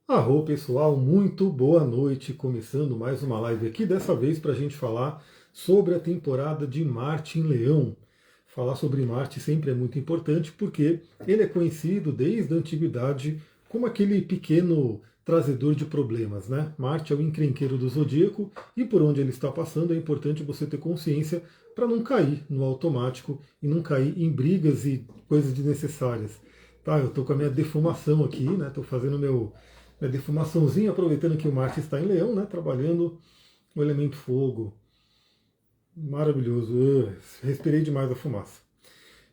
Arro pessoal, muito boa noite. Começando mais uma live aqui, dessa vez para a gente falar sobre a temporada de Marte em Leão. Falar sobre Marte sempre é muito importante porque ele é conhecido desde a antiguidade como aquele pequeno trazedor de problemas, né? Marte é o encrenqueiro do zodíaco e por onde ele está passando é importante você ter consciência para não cair no automático e não cair em brigas e coisas desnecessárias. Tá, eu estou com a minha defumação aqui, né? Estou fazendo minha defumaçãozinha, aproveitando que o Marte está em Leão, né? Trabalhando o elemento fogo. Maravilhoso. Respirei demais a fumaça.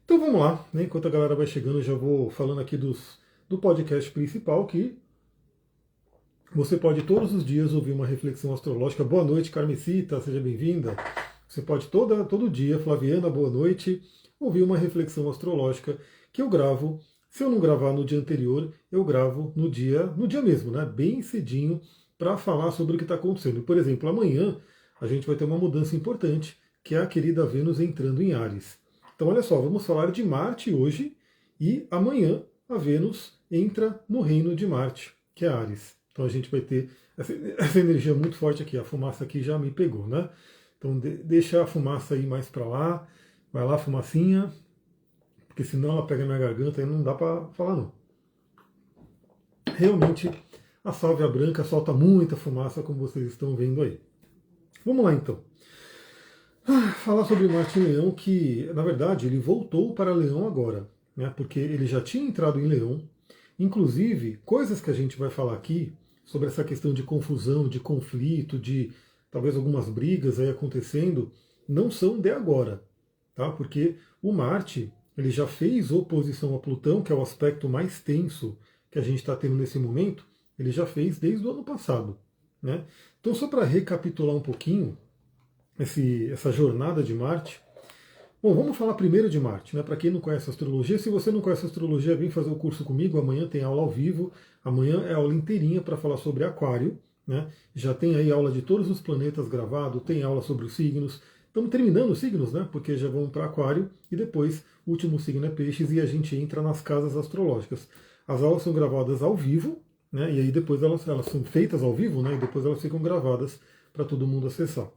Então vamos lá, né? Enquanto a galera vai chegando, eu já vou falando aqui do podcast principal, que você pode todos os dias ouvir uma reflexão astrológica. Boa noite, Carmesita, seja bem-vinda. Você pode todo dia, Flaviana, boa noite, ouvir uma reflexão astrológica que eu gravo. Se eu não gravar no dia anterior, eu gravo no dia mesmo, né? Bem cedinho, para falar sobre o que está acontecendo. Por exemplo, amanhã a gente vai ter uma mudança importante, que é a querida Vênus entrando em Áries. Então, olha só, vamos falar de Marte hoje e amanhã a Vênus entra no reino de Marte, que é Áries. Então a gente vai ter essa energia muito forte aqui. A fumaça aqui já me pegou, né? Então deixa a fumaça ir mais para lá. Vai lá, fumacinha, porque senão ela pega minha garganta e não dá para falar não. Realmente a sálvia branca solta muita fumaça, como vocês estão vendo aí. Vamos lá então. Falar sobre Marte em Leão, que na verdade ele voltou para Leão agora, né? Porque ele já tinha entrado em Leão. Inclusive, coisas que a gente vai falar aqui sobre essa questão de confusão, de conflito, de talvez algumas brigas aí acontecendo, não são de agora, tá? Porque o Marte ele já fez oposição a Plutão, que é o aspecto mais tenso que a gente está tendo nesse momento, ele já fez desde o ano passado, né? Então, só para recapitular um pouquinho essa jornada de Marte. Bom, vamos falar primeiro de Marte, né? Para quem não conhece astrologia, se você não conhece astrologia, vem fazer o curso comigo. Amanhã tem aula ao vivo. Amanhã é aula inteirinha para falar sobre Aquário, né? Já tem aí aula de todos os planetas gravado, tem aula sobre os signos. Estamos terminando os signos, né? Porque já vamos para Aquário e depois o último signo é Peixes e a gente entra nas casas astrológicas. As aulas são gravadas ao vivo, né? E aí depois elas são feitas ao vivo, né? E depois elas ficam gravadas para todo mundo acessar.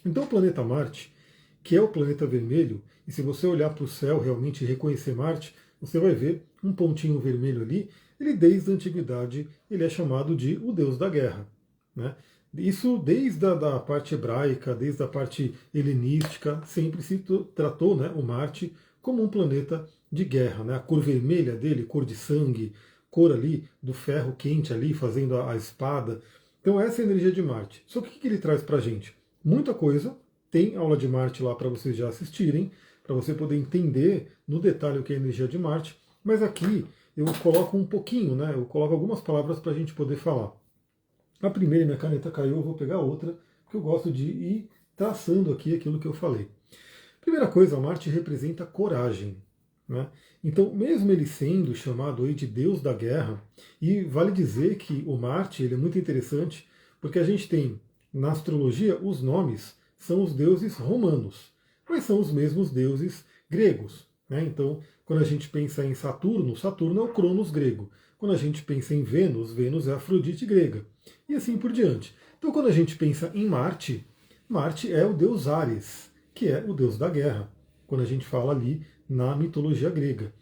Então o planeta Marte, que é o planeta vermelho, e se você olhar para o céu realmente e reconhecer Marte, você vai ver um pontinho vermelho ali. Ele desde a antiguidade ele é chamado de o deus da guerra, né? Isso desde da parte hebraica, desde a parte helenística, sempre se tratou, né, o Marte como um planeta de guerra, né? A cor vermelha dele, cor de sangue, cor ali do ferro quente ali fazendo a espada. Então essa é a energia de Marte. Só que o que ele traz para a gente? Muita coisa. Tem aula de Marte lá para vocês já assistirem, para você poder entender no detalhe o que é a energia de Marte. Mas aqui eu coloco um pouquinho, né? Eu coloco algumas palavras para a gente poder falar. A primeira, minha caneta caiu, eu vou pegar outra, porque eu gosto de ir traçando aqui aquilo que eu falei. Primeira coisa, Marte representa coragem, né? Então, mesmo ele sendo chamado aí de Deus da Guerra, e vale dizer que o Marte ele é muito interessante, porque a gente tem na astrologia os nomes são os deuses romanos, mas são os mesmos deuses gregos, né? Então, quando a gente pensa em Saturno, Saturno é o Cronos grego. Quando a gente pensa em Vênus, Vênus é a Afrodite grega. E assim por diante. Então, quando a gente pensa em Marte, Marte é o deus Ares, que é o deus da guerra, quando a gente fala ali na mitologia grega.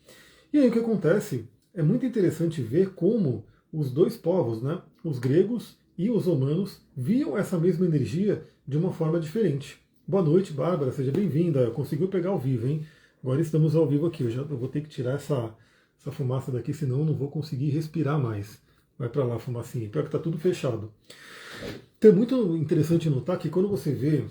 E aí o que acontece? É muito interessante ver como os dois povos, né, os gregos e os romanos, viam essa mesma energia de uma forma diferente. Boa noite, Bárbara, seja bem-vinda. Conseguiu pegar ao vivo, hein? Agora estamos ao vivo aqui. Eu vou ter que tirar essa fumaça daqui, senão eu não vou conseguir respirar mais. Vai para lá, fumacinha. Pior que está tudo fechado. Então é muito interessante notar que quando você vê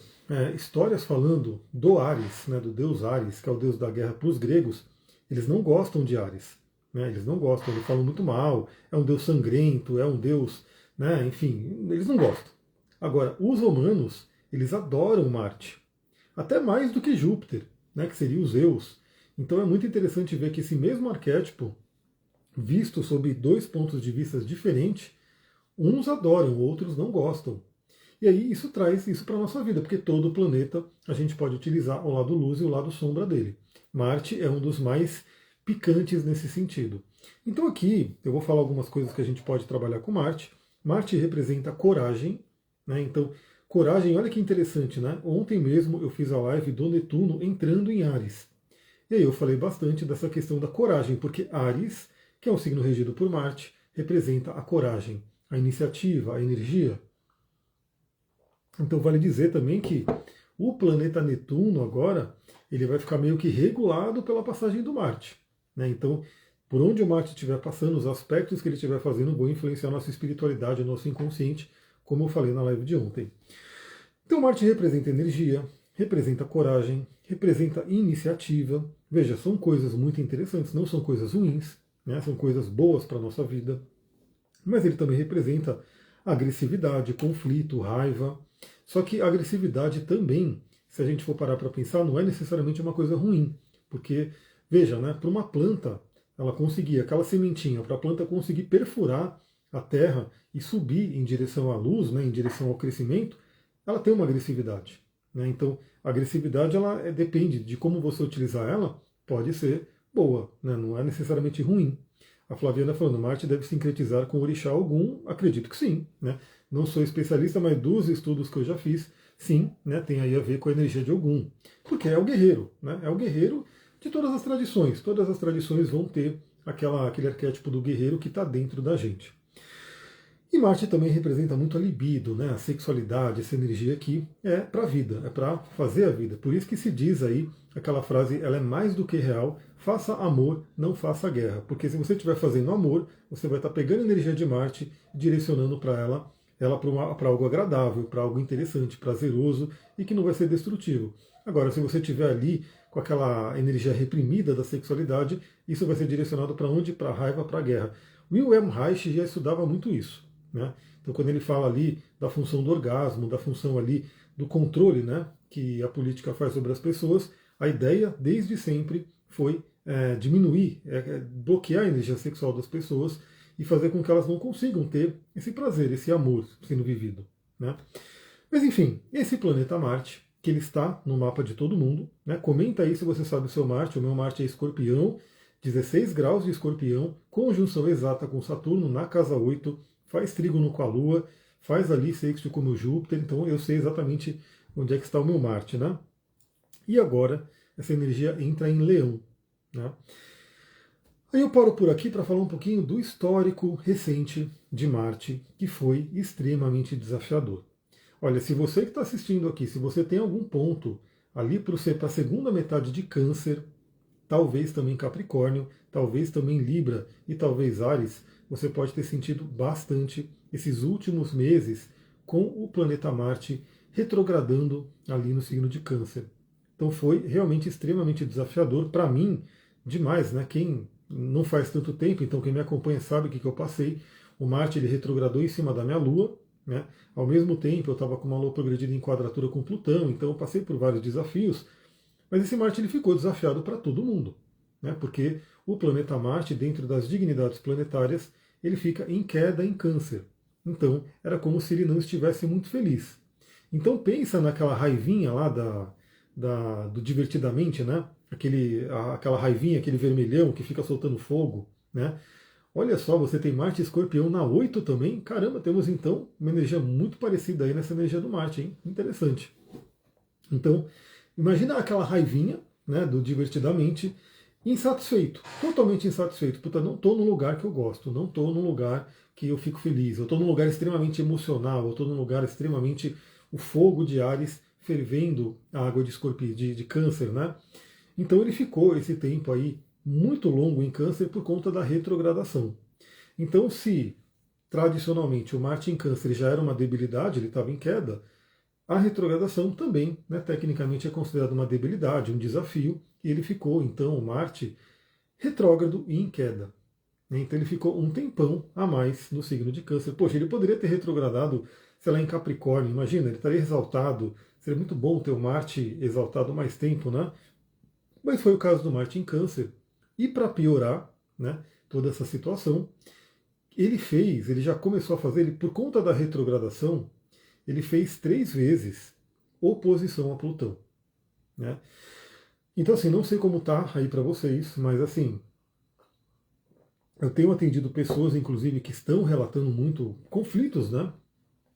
histórias falando do Ares, né, do deus Ares, que é o deus da guerra para os gregos, eles não gostam de Ares. Né, eles não gostam, eles falam muito mal, é um deus sangrento, é um deus, né, enfim, eles não gostam. Agora, os romanos, eles adoram Marte, até mais do que Júpiter, né, que seria o Zeus. Então é muito interessante ver que esse mesmo arquétipo, visto sob dois pontos de vista diferentes, uns adoram, outros não gostam. E aí isso traz isso para a nossa vida, porque todo planeta a gente pode utilizar o lado luz e o lado sombra dele. Marte é um dos mais picantes nesse sentido. Então aqui eu vou falar algumas coisas que a gente pode trabalhar com Marte. Marte representa coragem, né? Então, coragem, olha que interessante, né? Ontem mesmo eu fiz a live do Netuno entrando em Áries. E aí eu falei bastante dessa questão da coragem, porque Áries, que é um signo regido por Marte, representa a coragem, a iniciativa, a energia. Então vale dizer também que o planeta Netuno agora, ele vai ficar meio que regulado pela passagem do Marte, né? Então, por onde o Marte estiver passando, os aspectos que ele estiver fazendo vão influenciar a nossa espiritualidade, o nosso inconsciente, como eu falei na live de ontem. Então Marte representa energia, representa coragem, representa iniciativa. Veja, são coisas muito interessantes, não são coisas ruins, né? São coisas boas para a nossa vida. Mas ele também representa agressividade, conflito, raiva. Só que a agressividade também, se a gente for parar para pensar, não é necessariamente uma coisa ruim. Porque, veja, né, para uma planta, ela conseguir, aquela sementinha, para a planta conseguir perfurar a terra e subir em direção à luz, né, em direção ao crescimento, ela tem uma agressividade, né? Então, a agressividade ela depende de como você utilizar ela, pode ser boa, né? Não é necessariamente ruim. A Flaviana falando, Marte deve sincretizar com o orixá algum, acredito que sim, né? Não sou especialista, mas dos estudos que eu já fiz, sim, né, tem aí a ver com a energia de Ogum, porque é o guerreiro, né? É o guerreiro de todas as tradições. Todas as tradições vão ter aquele arquétipo do guerreiro que está dentro da gente. E Marte também representa muito a libido, né? A sexualidade, essa energia que é para a vida, é para fazer a vida. Por isso que se diz aí aquela frase, ela é mais do que real, faça amor, não faça guerra. Porque se você estiver fazendo amor, você vai estar pegando a energia de Marte e direcionando para ela para algo agradável, para algo interessante, prazeroso e que não vai ser destrutivo. Agora, se você estiver ali com aquela energia reprimida da sexualidade, isso vai ser direcionado para onde? Para a raiva, para a guerra. Wilhelm Reich já estudava muito isso, né? Então, quando ele fala ali da função do orgasmo, da função ali do controle, né, que a política faz sobre as pessoas, a ideia, desde sempre, foi diminuir, bloquear a energia sexual das pessoas e fazer com que elas não consigam ter esse prazer, esse amor sendo vivido, né? Mas enfim, esse planeta Marte, que ele está no mapa de todo mundo, né? Comenta aí se você sabe o seu Marte. O meu Marte é Escorpião, 16 graus de Escorpião, conjunção exata com Saturno na casa 8, faz trígono com a Lua, faz ali sexto com o meu Júpiter, então eu sei exatamente onde é que está o meu Marte, né? E agora essa energia entra em Leão, né? Aí eu paro por aqui para falar um pouquinho do histórico recente de Marte, que foi extremamente desafiador. Olha, se você que está assistindo aqui, se você tem algum ponto ali para a segunda metade de Câncer, talvez também Capricórnio, talvez também Libra e talvez Áries, você pode ter sentido bastante esses últimos meses com o planeta Marte retrogradando ali no signo de Câncer. Então foi realmente extremamente desafiador para mim, demais, né? Quem não faz tanto tempo, então quem me acompanha sabe o que eu passei. O Marte ele retrogradou em cima da minha Lua, né? Ao mesmo tempo eu estava com uma Lua progredida em quadratura com Plutão, então eu passei por vários desafios. Mas esse Marte ele ficou desafiado para todo mundo, né? Porque o planeta Marte, dentro das dignidades planetárias, ele fica em queda em Câncer. Então era como se ele não estivesse muito feliz. Então pensa naquela raivinha lá do Divertidamente, né? Aquela raivinha, aquele vermelhão que fica soltando fogo, né? Olha só, você tem Marte e Escorpião na 8 também. Caramba, temos então uma energia muito parecida aí nessa energia do Marte, hein? Interessante. Então, imagina aquela raivinha, né, do Divertidamente, insatisfeito, totalmente insatisfeito. Puta, não estou num lugar que eu gosto, não estou num lugar que eu fico feliz, eu estou num lugar extremamente emocional, eu estou num lugar extremamente o fogo de Áries fervendo a água de Câncer, né? Então ele ficou esse tempo aí muito longo em Câncer por conta da retrogradação. Então, se tradicionalmente o Marte em Câncer já era uma debilidade, ele estava em queda, a retrogradação também, né, tecnicamente, é considerada uma debilidade, um desafio, e ele ficou, então, o Marte retrógrado e em queda. Então ele ficou um tempão a mais no signo de Câncer. Poxa, ele poderia ter retrogradado, sei lá, em Capricórnio, imagina, ele estaria exaltado, seria muito bom ter o Marte exaltado mais tempo, né? Mas foi o caso do Marte em Câncer. E para piorar, né, toda essa situação, ele já começou a fazer, por conta da retrogradação, ele fez 3 vezes oposição a Plutão, né? Então assim, não sei como tá aí para vocês, mas assim, Eu tenho atendido pessoas, inclusive, que estão relatando muito conflitos, né?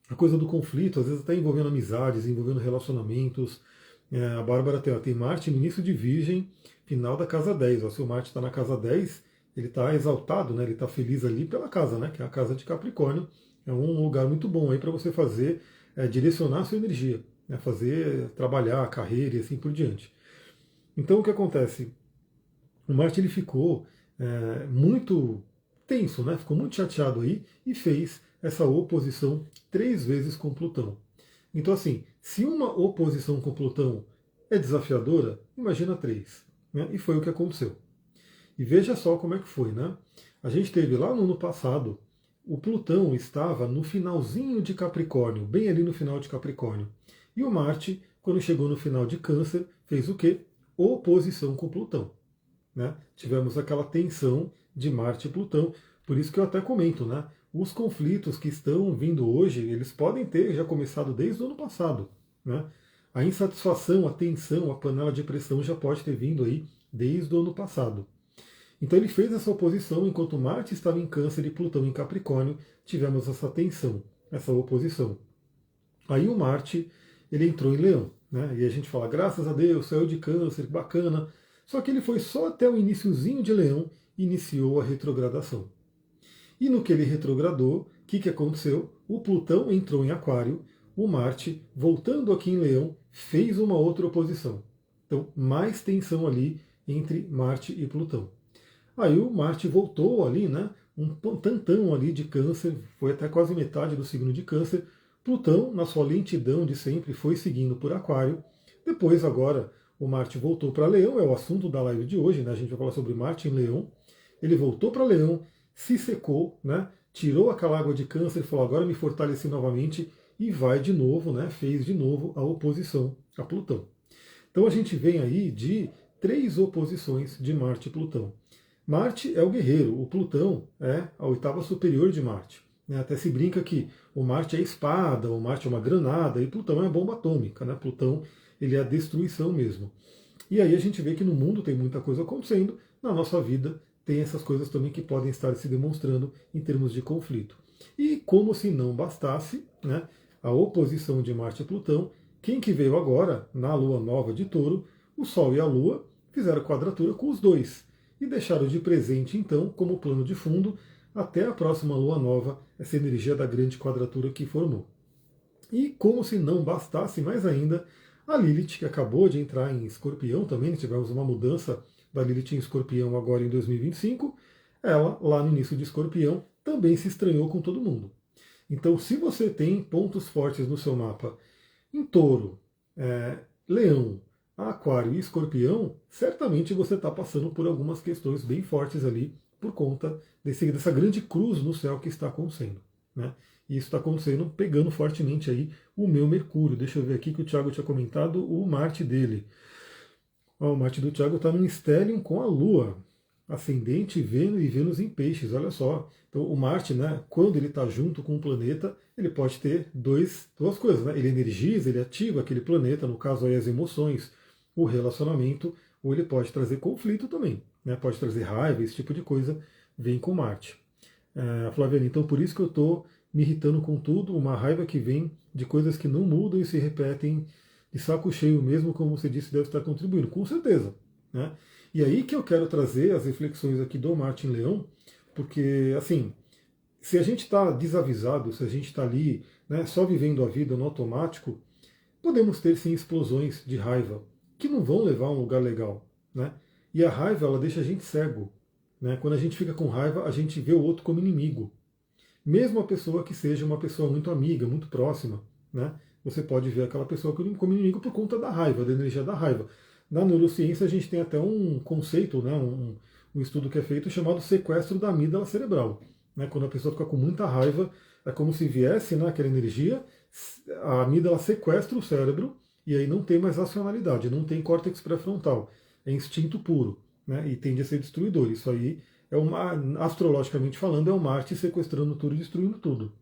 A coisa do conflito, às vezes até envolvendo amizades, envolvendo relacionamentos. A Bárbara tem Marte no início de Virgem, final da casa 10. Ó, se o Marte está na casa 10, ele está exaltado, né? Ele está feliz ali pela casa, né? Que é a casa de Capricórnio. É um lugar muito bom aí para você fazer, direcionar a sua energia, né? Fazer, trabalhar, carreira e assim por diante. Então o que acontece? O Marte ele ficou muito tenso, né? Ficou muito chateado aí e fez essa oposição 3 vezes com Plutão. Então, assim, se uma oposição com Plutão é desafiadora, imagina 3. Né? E foi o que aconteceu. E veja só como é que foi, né? A gente teve lá no ano passado, o Plutão estava no finalzinho de Capricórnio, bem ali no final de Capricórnio. E o Marte, quando chegou no final de Câncer, fez o quê? Oposição com Plutão. Né? Tivemos aquela tensão de Marte e Plutão, por isso que eu até comento, né? Os conflitos que estão vindo hoje, eles podem ter já começado desde o ano passado. Né? A insatisfação, a tensão, a panela de pressão já pode ter vindo aí desde o ano passado. Então ele fez essa oposição enquanto Marte estava em Câncer e Plutão em Capricórnio, tivemos essa tensão, essa oposição. Aí o Marte, ele entrou em Leão, né? E a gente fala, graças a Deus, saiu de Câncer, bacana. Só que ele foi só até o iniciozinho de Leão e iniciou a retrogradação. E no que ele retrogradou, o que aconteceu? O Plutão entrou em Aquário, o Marte, voltando aqui em Leão, fez uma outra oposição. Então, mais tensão ali entre Marte e Plutão. Aí o Marte voltou ali, né? Um tantão ali de Câncer, foi até quase metade do signo de Câncer. Plutão, na sua lentidão de sempre, foi seguindo por Aquário. Depois, agora, o Marte voltou para Leão, é o assunto da live de hoje, né? A gente vai falar sobre Marte em Leão. Ele voltou para Leão, se secou, né? Tirou aquela água de Câncer, falou, agora me fortaleci novamente e vai de novo, né? Fez de novo a oposição a Plutão. Então a gente vem aí de 3 oposições de Marte e Plutão. Marte é o guerreiro, o Plutão é a oitava superior de Marte. Até se brinca que o Marte é a espada, o Marte é uma granada e Plutão é a bomba atômica. Né? Plutão ele é a destruição mesmo. E aí a gente vê que no mundo tem muita coisa acontecendo, na nossa vida tem essas coisas também que podem estar se demonstrando em termos de conflito. E como se não bastasse, né, a oposição de Marte a Plutão, quem que veio agora, na Lua Nova de Touro, o Sol e a Lua fizeram quadratura com os dois e deixaram de presente, então, como plano de fundo, até a próxima Lua Nova, essa energia da grande quadratura que formou. E como se não bastasse mais ainda, a Lilith, que acabou de entrar em Escorpião também, tivemos uma mudança da Lilith em Escorpião agora em 2025, ela, lá no início de Escorpião, também se estranhou com todo mundo. Então, se você tem pontos fortes no seu mapa em Touro, Leão, Aquário e Escorpião, certamente você está passando por algumas questões bem fortes ali por conta dessa grande cruz no céu que está acontecendo. Né? E isso está acontecendo, pegando fortemente aí o meu Mercúrio. Deixa eu ver aqui que o Thiago tinha comentado o Marte dele. O Marte do Thiago está no stellium com a Lua, ascendente Vênus e Vênus em Peixes, olha só. Então o Marte, né, quando ele está junto com o planeta, ele pode ter duas coisas. Né? Ele energiza, ele ativa aquele planeta, no caso aí as emoções, o relacionamento, ou ele pode trazer conflito também. Né? Pode trazer raiva, esse tipo de coisa vem com Marte. Flaviana, então por isso que eu estou me irritando com tudo, uma raiva que vem de coisas que não mudam e se repetem de saco cheio mesmo, como você disse, deve estar contribuindo, com certeza. Né? E aí que eu quero trazer as reflexões aqui do Marte em Leão, porque, assim, se a gente está desavisado, se a gente está ali, né, só vivendo a vida no automático, podemos ter sim explosões de raiva, que não vão levar a um lugar legal. Né? E a raiva, ela deixa a gente cego. Né? Quando a gente fica com raiva, a gente vê o outro como inimigo. Mesmo a pessoa que seja uma pessoa muito amiga, muito próxima, né? Você pode ver aquela pessoa como inimigo por conta da raiva, da energia da raiva. Na neurociência a gente tem até um conceito, né, um estudo que é feito chamado sequestro da amígdala cerebral. Né? Quando a pessoa fica com muita raiva, é como se viesse, né, aquela energia, a amígdala sequestra o cérebro e aí não tem mais racionalidade, não tem córtex pré-frontal. É instinto puro, né, e tende a ser destruidor. Isso aí astrologicamente falando, é o Marte sequestrando tudo e destruindo tudo.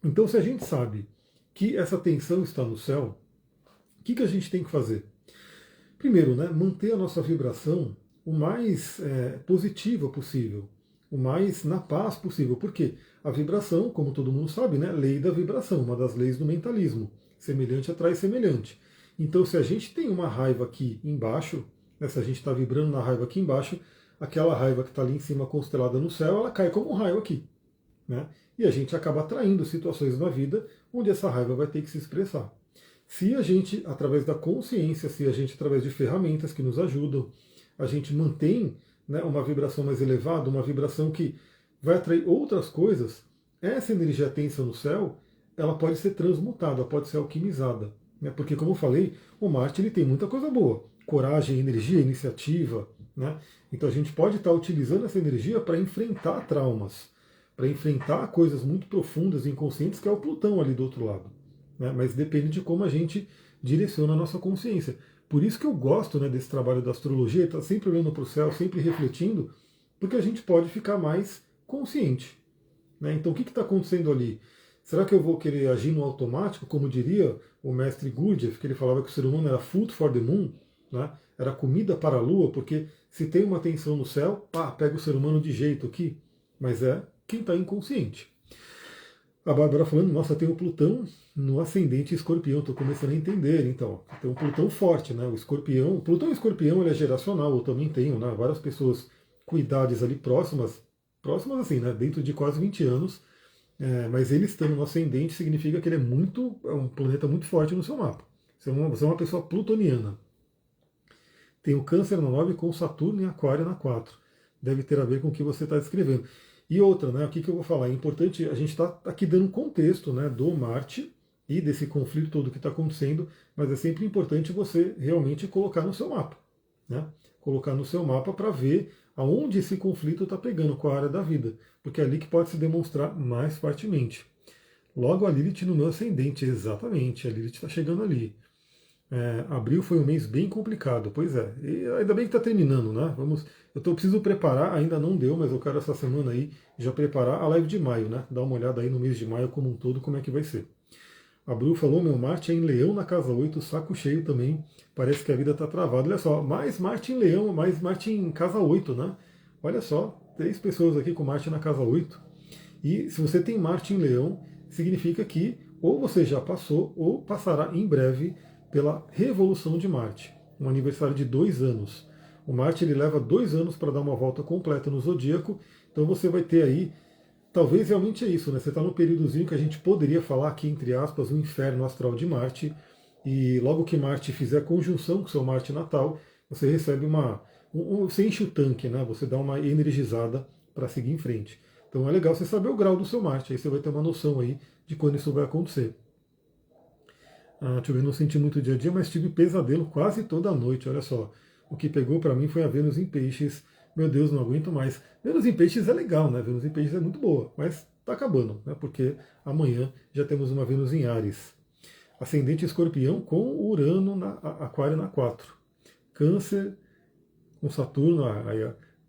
Então, se a gente sabe que essa tensão está no céu, o que a gente tem que fazer? Primeiro, né, manter a nossa vibração o mais positiva possível, o mais na paz possível. Por quê? A vibração, como todo mundo sabe, né? Lei da vibração, uma das leis do mentalismo. Semelhante atrai semelhante. Então, se a gente tem uma raiva aqui embaixo, né, se a gente está vibrando na raiva aqui embaixo, aquela raiva que está ali em cima constelada no céu, ela cai como um raio aqui. Né? E a gente acaba atraindo situações na vida onde essa raiva vai ter que se expressar. Se a gente, através da consciência, se a gente, através de ferramentas que nos ajudam, a gente mantém, né, uma vibração mais elevada, uma vibração que vai atrair outras coisas, essa energia tensa no céu, ela pode ser transmutada, pode ser alquimizada. Né? Porque, como eu falei, o Marte ele tem muita coisa boa. Coragem, energia, iniciativa. Né? Então a gente pode estar utilizando essa energia para enfrentar traumas, para enfrentar coisas muito profundas e inconscientes, que é o Plutão ali do outro lado. Né? Mas depende de como a gente direciona a nossa consciência. Por isso que eu gosto, né, desse trabalho da astrologia, estar sempre olhando para o céu, sempre refletindo, porque a gente pode ficar mais consciente. Né? Então o que está acontecendo ali? Será que eu vou querer agir no automático, como diria o mestre Gurdjieff, que ele falava que o ser humano era food for the moon, né? Era comida para a lua, porque se tem uma tensão no céu, pega o ser humano de jeito aqui, mas é quem está inconsciente. A Bárbara falando, nossa, tem o Plutão no ascendente Escorpião, estou começando a entender, então. Tem um Plutão forte, né? O Escorpião, Plutão e Escorpião ele é geracional, eu também tenho, né? Várias pessoas com idades ali próximas assim, né? Dentro de quase 20 anos, mas ele estando no ascendente significa que ele é um planeta muito forte no seu mapa. Você é uma pessoa plutoniana. Tem o Câncer na 9 com Saturno e Aquário na 4. Deve ter a ver com o que você está descrevendo. E outra, né, o que eu vou falar? É importante, a gente está aqui dando um contexto, né, do Marte e desse conflito todo que está acontecendo, mas é sempre importante você realmente colocar no seu mapa. Né? Colocar no seu mapa para ver aonde esse conflito está pegando, qual a área da vida. Porque é ali que pode se demonstrar mais fortemente. Logo a Lilith no meu ascendente, exatamente, a Lilith está chegando ali. Abril foi um mês bem complicado, pois é. E ainda bem que está terminando, né? Preciso preparar, ainda não deu, mas eu quero essa semana aí já preparar a live de maio, né? Dar uma olhada aí no mês de maio como um todo, como é que vai ser. Abril falou, meu Marte é em Leão na casa 8, saco cheio também, parece que a vida está travada. Olha só, mais Marte em Leão, mais Marte em casa 8, né? Olha só, 3 pessoas aqui com Marte na casa 8. E se você tem Marte em Leão, significa que ou você já passou ou passará em breve pela revolução de Marte, um aniversário de 2 anos. O Marte ele leva 2 anos para dar uma volta completa no zodíaco, então você vai ter aí, talvez realmente é isso, né? Você está no períodozinho que a gente poderia falar aqui, entre aspas, o inferno astral de Marte, e logo que Marte fizer conjunção com seu Marte natal, você recebe você enche o tanque, né? Você dá uma energizada para seguir em frente. Então é legal você saber o grau do seu Marte, aí você vai ter uma noção aí de quando isso vai acontecer. Deixa eu ver, não senti muito dia a dia, mas tive pesadelo quase toda noite, olha só. O que pegou para mim foi a Vênus em Peixes. Meu Deus, não aguento mais. Vênus em Peixes é legal, né? Vênus em Peixes é muito boa, mas tá acabando, né? Porque amanhã já temos uma Vênus em Áries. Ascendente Escorpião com Urano na Aquário na 4. Câncer com Saturno,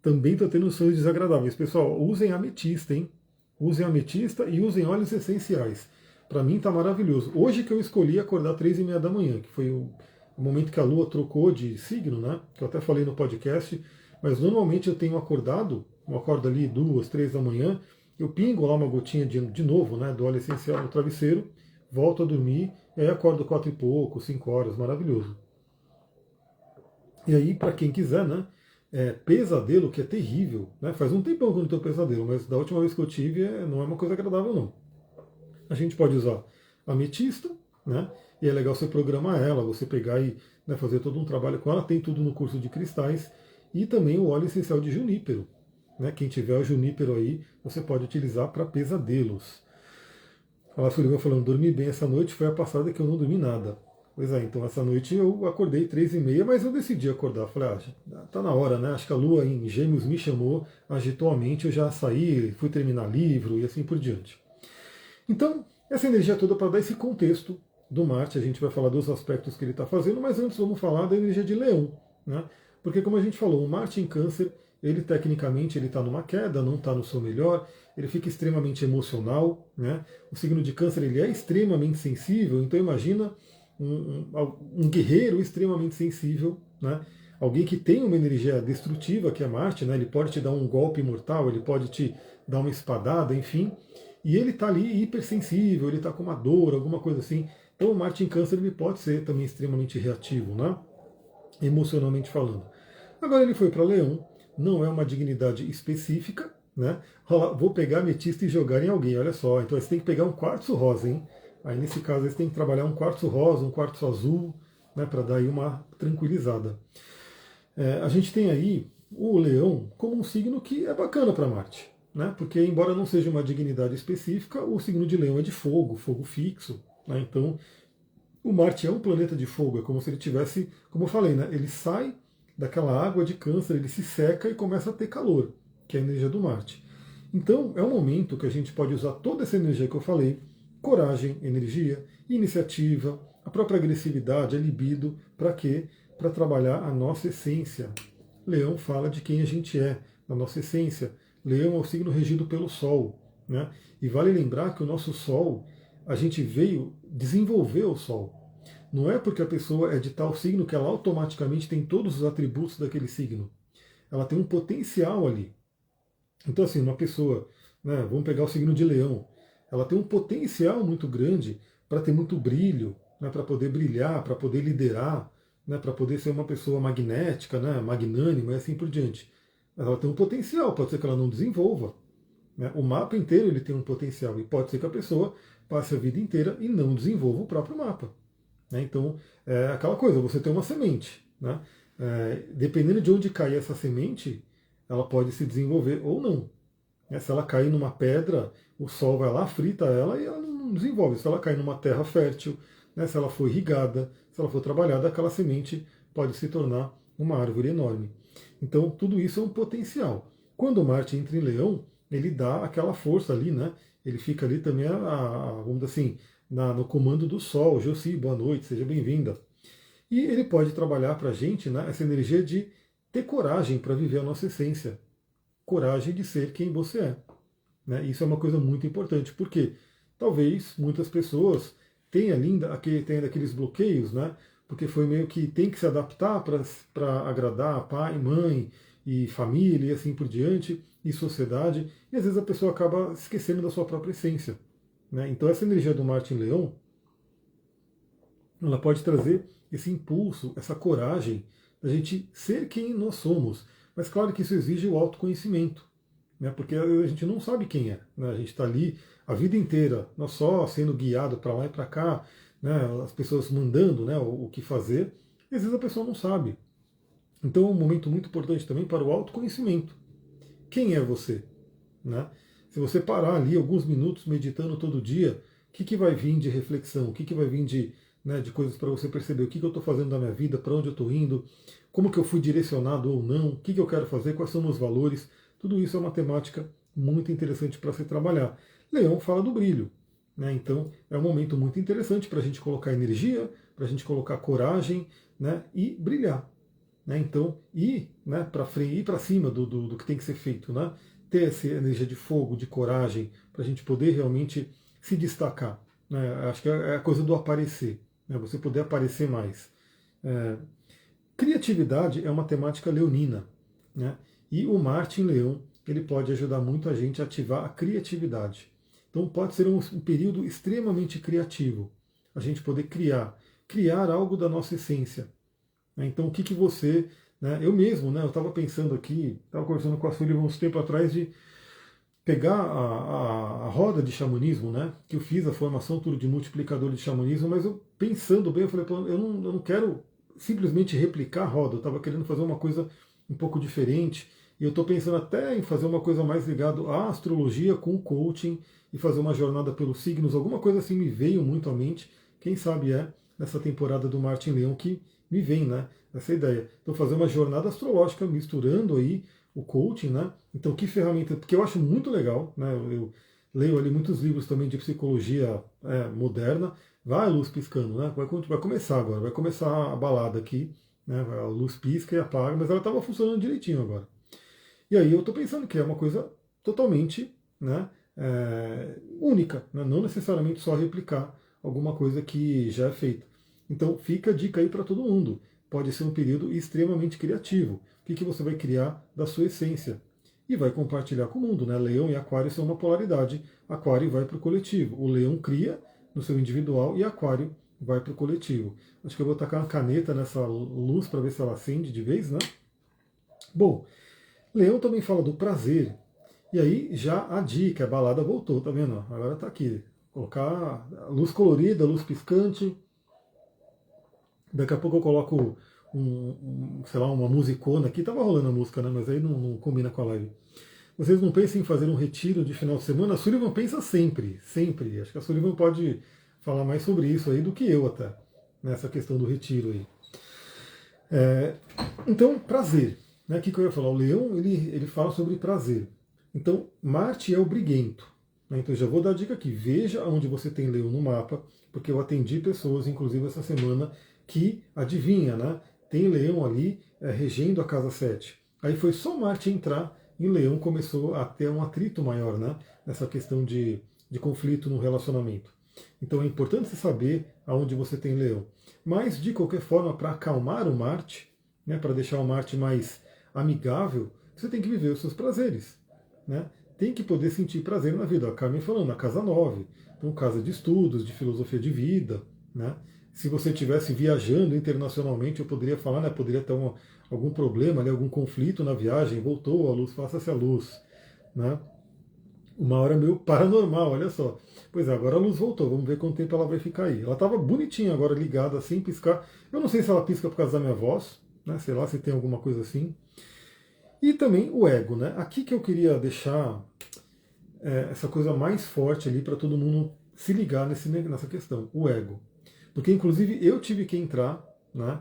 também estou tendo sonhos desagradáveis. Pessoal, usem ametista, hein? Usem ametista e usem óleos essenciais. Para mim tá maravilhoso. Hoje que eu escolhi acordar 3h30 da manhã, que foi o momento que a Lua trocou de signo, né? Que eu até falei no podcast. Mas normalmente eu tenho acordado, eu acordo ali 2, 3 da manhã, eu pingo lá uma gotinha de novo, né? Do óleo essencial no travesseiro, volto a dormir, e aí acordo 4 e pouco, 5 horas, maravilhoso. E aí, para quem quiser, né? Pesadelo, que é terrível, né? Faz um tempão que eu não tenho pesadelo, mas da última vez que eu tive não é uma coisa agradável, não. A gente pode usar ametista, né? E é legal você programar ela, você pegar e, né, fazer todo um trabalho com ela. Tem tudo no curso de cristais. E também o óleo essencial de junípero. Né? Quem tiver o junípero aí, você pode utilizar para pesadelos. A Sullivan falando, dormi bem essa noite, foi a passada que eu não dormi nada. Pois é, então essa noite eu acordei 3h30, mas eu decidi acordar. Falei, tá na hora, né? Acho que a Lua em Gêmeos me chamou, agitou a mente, eu já saí, fui terminar livro e assim por diante. Então, essa energia toda para dar esse contexto do Marte, a gente vai falar dos aspectos que ele está fazendo, mas antes vamos falar da energia de Leão, né? Porque como a gente falou, o Marte em Câncer, ele tecnicamente ele está numa queda, não está no seu melhor, ele fica extremamente emocional, né? O signo de Câncer ele é extremamente sensível, então imagina um guerreiro extremamente sensível, né? alguém que tem uma energia destrutiva, que é Marte, né? Ele pode te dar um golpe mortal, ele pode te dar uma espadada, enfim. E ele está ali hipersensível, ele está com uma dor, alguma coisa assim. Então o Marte em Câncer ele pode ser também extremamente reativo, né? Emocionalmente falando. Agora ele foi para Leão, não é uma dignidade específica, né? Vou pegar a ametista e jogar em alguém, olha só. Então você tem que pegar um quartzo rosa, hein? Aí nesse caso você tem que trabalhar um quartzo rosa, um quartzo azul, né? Para dar aí uma tranquilizada. A gente tem aí o Leão como um signo que é bacana para Marte, né? Porque embora não seja uma dignidade específica, o signo de Leão é de fogo, fogo fixo, né? Então o Marte é um planeta de fogo, é como se ele tivesse, como eu falei, né? Ele sai daquela água de Câncer, ele se seca e começa a ter calor, que é a energia do Marte. Então é um momento que a gente pode usar toda essa energia que eu falei, coragem, energia, iniciativa, a própria agressividade, a libido, para quê? Para trabalhar a nossa essência. Leão fala de quem a gente é, da nossa essência. Leão é o signo regido pelo Sol, né? E vale lembrar que o nosso Sol, a gente veio desenvolver o Sol. Não é porque a pessoa é de tal signo que ela automaticamente tem todos os atributos daquele signo. Ela tem um potencial ali. Então, assim, uma pessoa, né, vamos pegar o signo de Leão, ela tem um potencial muito grande para ter muito brilho, né, para poder brilhar, para poder liderar, né, para poder ser uma pessoa magnética, né, magnânima e assim por diante. Ela tem um potencial, pode ser que ela não desenvolva. Né? O mapa inteiro ele tem um potencial e pode ser que a pessoa passe a vida inteira e não desenvolva o próprio mapa. Né? Então, é aquela coisa, você tem uma semente. Né? Dependendo de onde cair essa semente, ela pode se desenvolver ou não. Né? Se ela cair numa pedra, o sol vai lá, frita ela e ela não desenvolve. Se ela cair numa terra fértil, né? Se ela for irrigada, se ela for trabalhada, aquela semente pode se tornar uma árvore enorme. Então, tudo isso é um potencial. Quando Marte entra em Leão, ele dá aquela força ali, né? Ele fica ali também, vamos dizer assim, no comando do Sol. Josi, boa noite, seja bem-vinda. E ele pode trabalhar para a gente, né, essa energia de ter coragem para viver a nossa essência. Coragem de ser quem você é. Né? Isso é uma coisa muito importante, porque talvez muitas pessoas tenham tenham aqueles bloqueios, né? Porque foi meio que tem que se adaptar para agradar pai, mãe e família e assim por diante, e sociedade, e às vezes a pessoa acaba esquecendo da sua própria essência. Né? Então essa energia do Marte em Leão, ela pode trazer esse impulso, essa coragem da gente ser quem nós somos. Mas claro que isso exige o autoconhecimento, né? Porque a gente não sabe quem é. Né? A gente está ali a vida inteira, nós só sendo guiado para lá e para cá, né? As pessoas mandando, né, o que fazer, e às vezes a pessoa não sabe. Então é um momento muito importante também para o autoconhecimento. Quem é você? Né? Se você parar ali alguns minutos meditando todo dia, o que vai vir de reflexão? O que vai vir de coisas para você perceber? O que eu estou fazendo da minha vida? Para onde eu estou indo? Como que eu fui direcionado ou não? O que eu quero fazer? Quais são meus valores? Tudo isso é uma temática muito interessante para se trabalhar. Leão fala do brilho. Né? Então é um momento muito interessante para a gente colocar energia, para a gente colocar coragem, né? E brilhar. Né? Então, ir, né, para frente, ir para cima do que tem que ser feito, né? Ter essa energia de fogo, de coragem, para a gente poder realmente se destacar. Né? Acho que é a coisa do aparecer, né? Você poder aparecer mais. Criatividade é uma temática leonina, né? E o Marte em Leão ele pode ajudar muito a gente a ativar a criatividade. Então pode ser um período extremamente criativo, a gente poder criar algo da nossa essência. Então, o que você. Né, eu mesmo, né, eu estava pensando aqui, estava conversando com a Sully uns tempo atrás de pegar a roda de xamanismo, né, que eu fiz a formação tudo de multiplicador de xamanismo, mas eu pensando bem, eu falei, pô, eu não quero simplesmente replicar a roda, eu estava querendo fazer uma coisa um pouco diferente, e eu estou pensando até em fazer uma coisa mais ligada à astrologia com o coaching, e fazer uma jornada pelos signos, alguma coisa assim me veio muito à mente, quem sabe nessa temporada do Marte em Leão que me vem, né, essa ideia. Então fazer uma jornada astrológica misturando aí o coaching, né? Então que ferramenta, porque eu acho muito legal, né? Eu leio ali muitos livros também de psicologia moderna. Vai a luz piscando, né? Vai começar agora, vai começar a balada aqui, né? A luz pisca e apaga, mas ela estava funcionando direitinho agora. E aí eu estou pensando que é uma coisa totalmente, né, única, né? Não necessariamente só replicar alguma coisa que já é feita. Então fica a dica aí para todo mundo. pode ser um período extremamente criativo. O que você vai criar da sua essência? E vai compartilhar com o mundo, né? Leão e Aquário são uma polaridade. Aquário vai para o coletivo. O Leão cria no seu individual e Aquário vai para o coletivo. Acho que eu vou tacar uma caneta nessa luz para ver se ela acende de vez, né? Bom, Leão também fala do prazer. E aí já a dica, a balada voltou, tá vendo? Agora tá aqui. Colocar luz colorida, luz piscante. Daqui a pouco eu coloco sei lá, uma musicona aqui. Tava rolando a música, né? Mas aí não combina com a live. Vocês não pensam em fazer um retiro de final de semana? A Sullivan pensa sempre, sempre. Acho que a Sullivan pode falar mais sobre isso aí do que eu até, nessa questão do retiro aí. Então, prazer. Né? O que eu ia falar? O Leão, ele fala sobre prazer. Então, Marte é o briguento. Né? Então, já vou dar a dica aqui. Veja onde você tem Leão no mapa, porque eu atendi pessoas, inclusive essa semana, que adivinha, né? Tem Leão ali regendo a casa 7. Aí foi só Marte entrar e Leão começou a ter um atrito maior, né? Nessa questão de conflito no relacionamento. Então é importante você saber aonde você tem Leão. Mas, de qualquer forma, para acalmar o Marte, né, para deixar o Marte mais amigável, você tem que viver os seus prazeres. Né? Tem que poder sentir prazer na vida. A Carmen falando, na casa 9, então casa de estudos, de filosofia de vida. Né? Se você estivesse viajando internacionalmente, eu poderia falar, né, poderia ter algum problema, né, algum conflito na viagem, voltou a luz, faça-se a luz. Né? Uma hora meio paranormal, olha só. Pois é, agora a luz voltou, vamos ver quanto tempo ela vai ficar aí. Ela estava bonitinha agora, ligada, sem piscar. Eu não sei se ela pisca por causa da minha voz, né? Sei lá se tem alguma coisa assim. E também o ego, né? Aqui que eu queria deixar essa coisa mais forte ali para todo mundo se ligar nessa questão, o ego. Porque inclusive eu tive que entrar, né,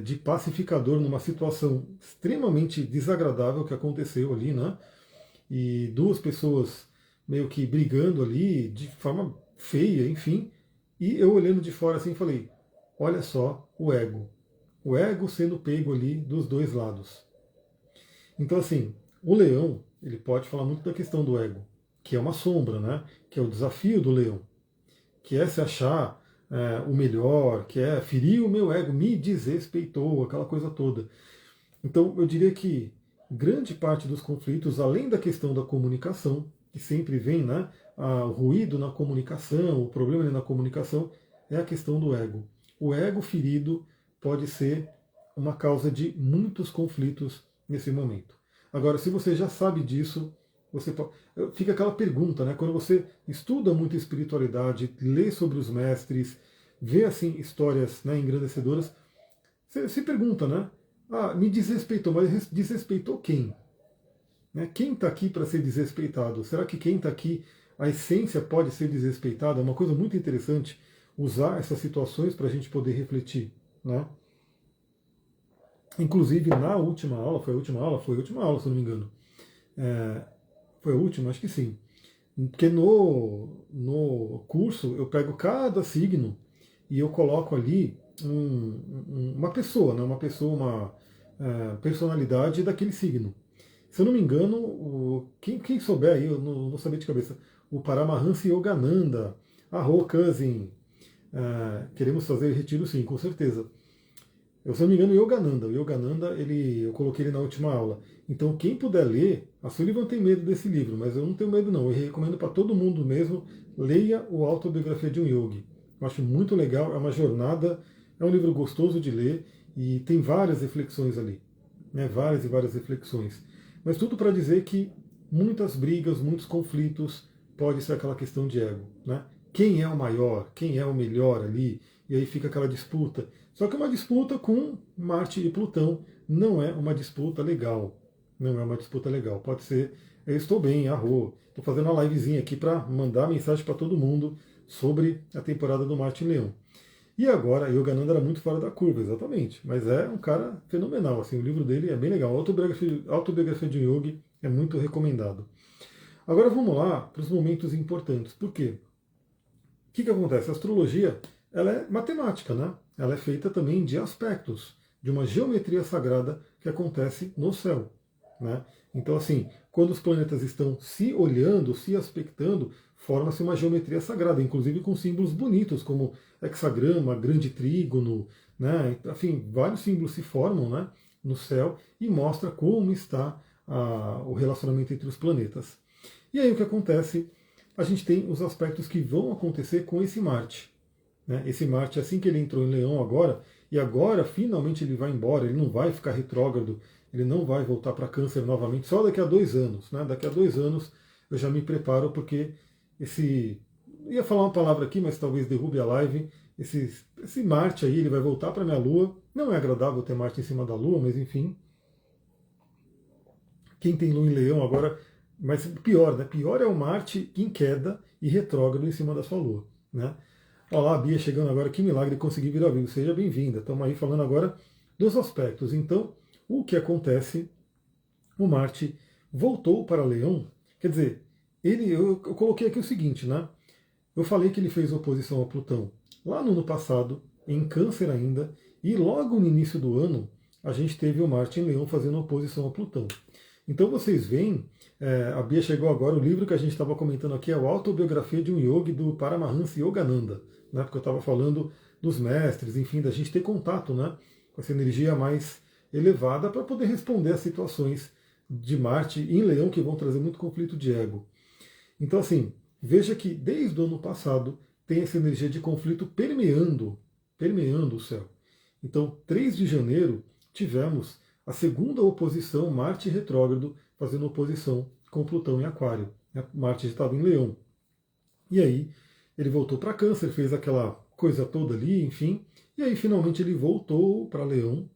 de pacificador numa situação extremamente desagradável que aconteceu ali, né? E duas pessoas meio que brigando ali de forma feia, enfim. E eu olhando de fora assim falei, olha só o ego. O ego sendo pego ali dos dois lados. Então assim, o leão, ele pode falar muito da questão do ego, que é uma sombra, né? Que é o desafio do leão. Que é se achar o melhor, que é ferir o meu ego, me desrespeitou, aquela coisa toda. Então eu diria que grande parte dos conflitos, além da questão da comunicação, que sempre vem, né, o ruído na comunicação, o problema na comunicação, é a questão do ego. O ego ferido pode ser uma causa de muitos conflitos nesse momento. Agora, se você já sabe disso, fica aquela pergunta, né? Quando você estuda muito espiritualidade, lê sobre os mestres, vê assim histórias, né, engrandecedoras, você se pergunta, né? Ah, me desrespeitou, mas desrespeitou quem? Né? Quem está aqui para ser desrespeitado? Será que quem está aqui, a essência pode ser desrespeitada? É uma coisa muito interessante usar essas situações para a gente poder refletir. Né? Inclusive, na última aula, foi a última aula, se eu não me engano. Foi a última? Acho que sim. Porque no curso eu pego cada signo e eu coloco ali uma pessoa, né? Uma personalidade daquele signo. Se eu não me engano, quem souber aí, eu não vou saber de cabeça, o Paramahansa Yogananda, a Ho Cousin, queremos fazer retiro sim, com certeza. Eu, se não me engano, o Yogananda, eu coloquei ele na última aula. Então, quem puder ler, a Sullivan tem medo desse livro, mas eu não tenho medo não. Eu recomendo para todo mundo mesmo, leia o Autobiografia de um Yogi. Eu acho muito legal, é uma jornada, é um livro gostoso de ler e tem várias reflexões ali. Né, várias e várias reflexões. Mas tudo para dizer que muitas brigas, muitos conflitos, pode ser aquela questão de ego. Né? Quem é o maior, quem é o melhor ali, e aí fica aquela disputa. Só que uma disputa com Marte e Plutão não é uma disputa legal. Não é uma disputa legal. Pode ser, eu estou bem, estou fazendo uma livezinha aqui para mandar mensagem para todo mundo sobre a temporada do Marte em Leão. E agora, Yogananda era muito fora da curva, exatamente. Mas é um cara fenomenal. Assim, o livro dele é bem legal. A autobiografia de um Yogi é muito recomendado. Agora vamos lá para os momentos importantes. Por quê? O que acontece? A astrologia ela é matemática, né? Ela é feita também de aspectos, de uma geometria sagrada que acontece no céu. Né? Então, assim, quando os planetas estão se olhando, se aspectando, forma-se uma geometria sagrada, inclusive com símbolos bonitos, como hexagrama, grande trígono, né? Enfim, vários símbolos se formam, né, no céu e mostra como está o relacionamento entre os planetas. E aí o que acontece? A gente tem os aspectos que vão acontecer com esse Marte. Né? Esse Marte, assim que ele entrou em Leão agora, e agora finalmente ele vai embora, ele não vai ficar retrógrado, ele não vai voltar para Câncer novamente, só daqui a 2 anos. Né? Daqui a 2 anos eu já me preparo, porque esse. Ia falar uma palavra aqui, mas talvez derrube a live. Esse Marte aí, ele vai voltar para minha Lua. Não é agradável ter Marte em cima da Lua, mas enfim. Quem tem Lua em Leão agora. Mas pior, né? Pior é o Marte em queda e retrógrado em cima da sua Lua. Né? Olá, a Bia chegando agora. Que milagre conseguir vir ao vivo. Seja bem-vinda. Estamos aí falando agora dos aspectos. Então, o que acontece? O Marte voltou para Leão. Quer dizer, eu coloquei aqui o seguinte, né? Eu falei que ele fez oposição a Plutão lá no ano passado, em Câncer ainda, e logo no início do ano a gente teve o Marte em Leão fazendo oposição a Plutão. Então vocês veem, a Bia chegou agora, o livro que a gente estava comentando aqui é a Autobiografia de um Yogi do Paramahansa Yogananda, né? Porque eu estava falando dos mestres, enfim, da gente ter contato, né, com essa energia mais elevada para poder responder às situações de Marte em Leão que vão trazer muito conflito de ego. Então, assim, veja que desde o ano passado tem essa energia de conflito permeando o céu. Então, 3 de janeiro, tivemos a segunda oposição, Marte retrógrado, fazendo oposição com Plutão em Aquário. Marte já estava em Leão. E aí, ele voltou para Câncer, fez aquela coisa toda ali, enfim. E aí, finalmente, ele voltou para Leão.